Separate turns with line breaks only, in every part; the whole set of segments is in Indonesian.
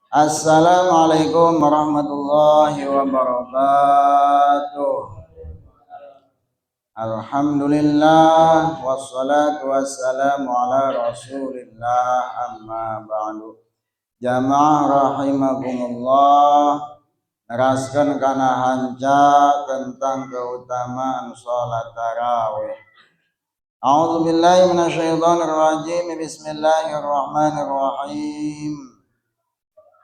Assalamualaikum warahmatullahi wabarakatuh. Alhamdulillah wassalatu wassalamu ala rasulillah amma ba'du. Jamaah rahimakumullah, neraskan kana hanca tentang keutamaan salat tarawih. A'udzu billahi minasyaitonir rajim. Bismillahirrahmanirrahim.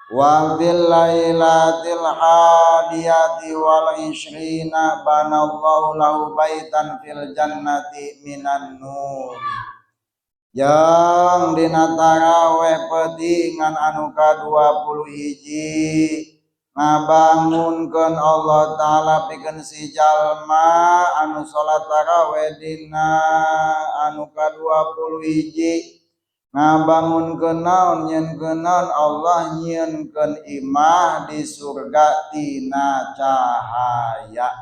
Wa fil lailatil hadiyati wal ishrina banallahu lahu baitan fil jannati minan nur. Yang dina taraweh petingan anu ka-20 hiji ngabangunkeun Allah taala pikeun si jalma anu salat taraweh dina anu ka-20 hiji ngabangunkeun naon nyeunkeun naon Allah nyieunkeun imah di surga tina cahaya.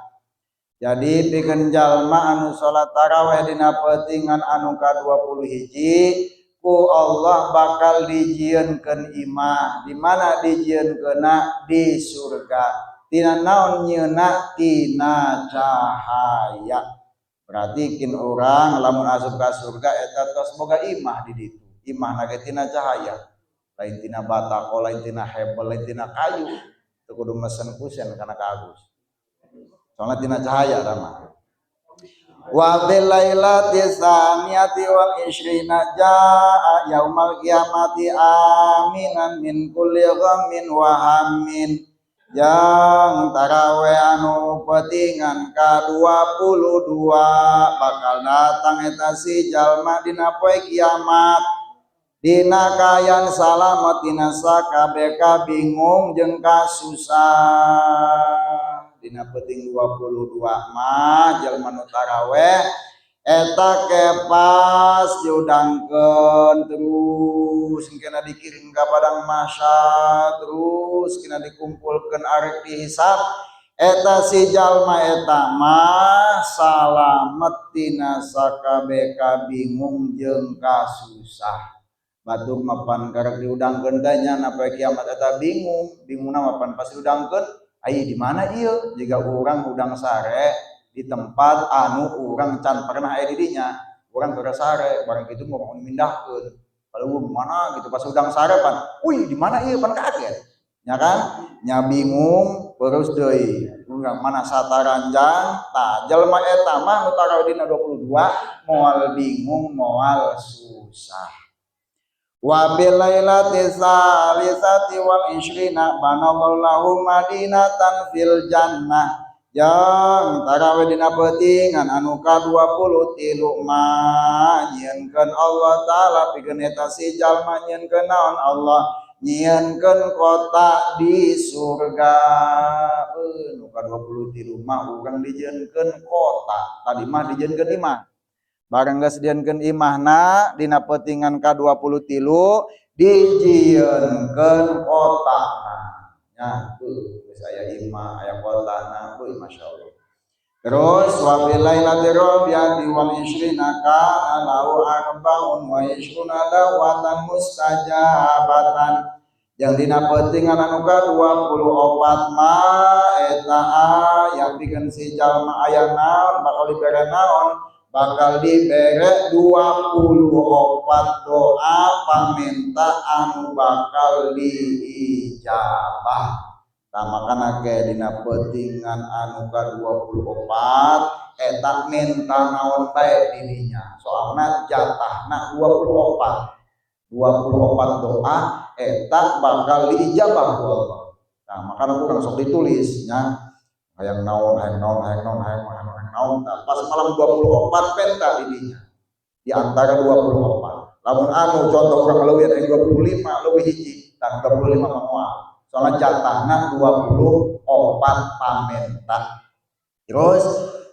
Jadi pikeun jalma anu salat taraweh dina peutingan anu ka-20 hiji ku Allah bakal dijieunkeun imah. Di mana dijieunkeunna? Di surga. Tina naon nyieunna? Tina cahaya. Berarti kin urang lamun asup ka surga eta tos boga imah di ditu. Imah na tina cahaya, lain tina batako, lain tina hebel, lain tina kayu. Teu kudu mesen kusen kana ka Agus. Soalna tina cahaya rama. Wa bil lailati saniyati wal ishrina jaa yaumal qiyamati aminan min kulli ghammin wa hammin. Yang taraweh anu petingan ka-22 bakal datang eta si jalma dina poe kiamat. Dina kayan salamet dina sakabeh bingung jeung kasusah. Dina peuting 22 mah jalma nu taraweh eta ke pas diudangkeun terus engkena dikirim ka padang mahsyar terus kena dikumpulkeun arek dihisab eta si jalma eta mah salamet tina sakabeh bingung jeung kasusah. Batur mapan karek diudangkeun teh nya na poe kiamat eta bingungna mapan pas diudangkeun ai di mana ieu jiga urang udang sare di tempat anu urang can pernah aya di dinya urang keur sare barang kitu mau mindahkeun kalau mana gitu pas udang sare pan di mana ieu pan kaget nya kan nya bingung terus deui urang mana sataranjang tah jalma eta mah nu tarawih dina 22 moal bingung moal susah. Wa bil lailati salisati wal ishrina banallahu lahu madinatan fil jannah. Yang tarawih dina peutingan anu ka-23 mah nyieunkeun Allah taala pikeun eta si jalma nyieunkeun naon Allah nyieunkeun kota di surga. Nu ka-23 mah urang dijieunkeun kota tadi mah dijieunkeun imah. Barang geus dijieunkeun imahna dina peutingan ka-23 dijieunkeun kotana nya geus aya imah aya kotana masyaallah. Terus wa bil lailati rabi'ati wal ishrina kana lahu arba'un wa ishruna dawatan mustajabatan. Yang dina peutingan anu ka-24 mah eta aya pikeun si jalma aya naon bakal dibere naon bakal dibere 24 doa paminta anu bakal diijabah. Tah makana ke dina peutingan anu ka-24 eta minta naon bae di dinya. Soalna jatahna 24 doa eta bakal diijabah ku Allah. Nah, makana kurang sok ditulis nya hayang naon pas malam 24 penta didinya di antara 24 lamun anu contoh urang leuwih aya 25 leuwih hiji dan 25 moal soalna jatahna 24 pamenta. Terus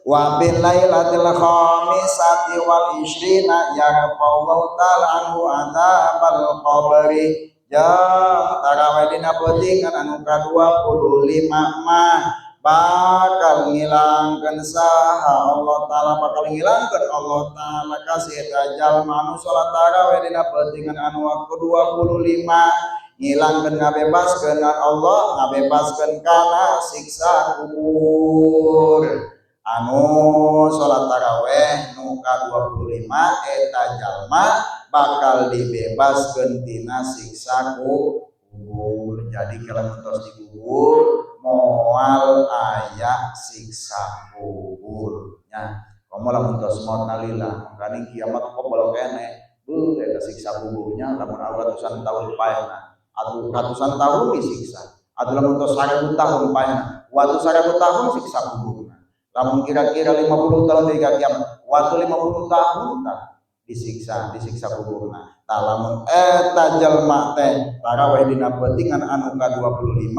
wa bil lailatil khamisati wal ishrina yarfa'ullahu ta'ala anhu adzabal qabri. Yang tarawih dina peutingan anu ka-25 mah bakal ngilangkeun saha Allah taala bakal ngilangkeun Allah taala kasih eta jalma anu salat tarawih dina peutingan anu ke-25 ngilangkeun ngabebaskeun Allah ngabebaskeun kana siksa kubur. Anu salat taraweh nu ka-25 eta jalma bakal dibebaskeun tina siksa kubur. Jadi kalau tos dikubur moal aya siksa kubur nya. Komo lamun tos maut nalila mangkana kiamat kobol kene beuh eta siksa kuburnya lamun ratusan tahun paena atuh ratusan tahun disiksa atuh lamun tos 1000 tahun paena waktu 1000 tahun siksa kuburna lamun kira-kira 50 tahun dari kiamat waktu 50 tahun tah disiksa kuburna. Tah lamun eta jalma teh taraweh dina peutingan anu ka-25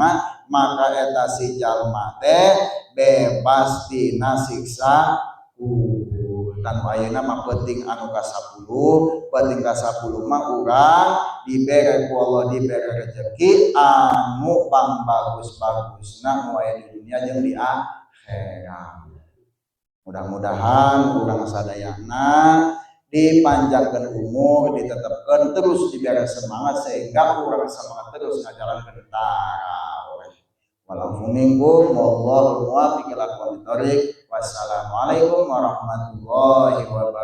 maka eta si jalma teh bebas dina siksa kubur. Tan ayeuna mah peuting anu ka-10 peuting ka-10 mah urang dibere ku Allah dibere rezeki anu pangbagus-bagusna nu aya di dunia jeung di akhirat. Mudah-mudahan urang sadayana dipanjangkan umur, ditetapkan terus diberi semangat sehingga urang semangat terus ngajalankeun taraweh. Wallahu minkum wallahu muwaffiq ila aqwamit thoriq. Wassalamualaikum warahmatullahi wabarakatuh.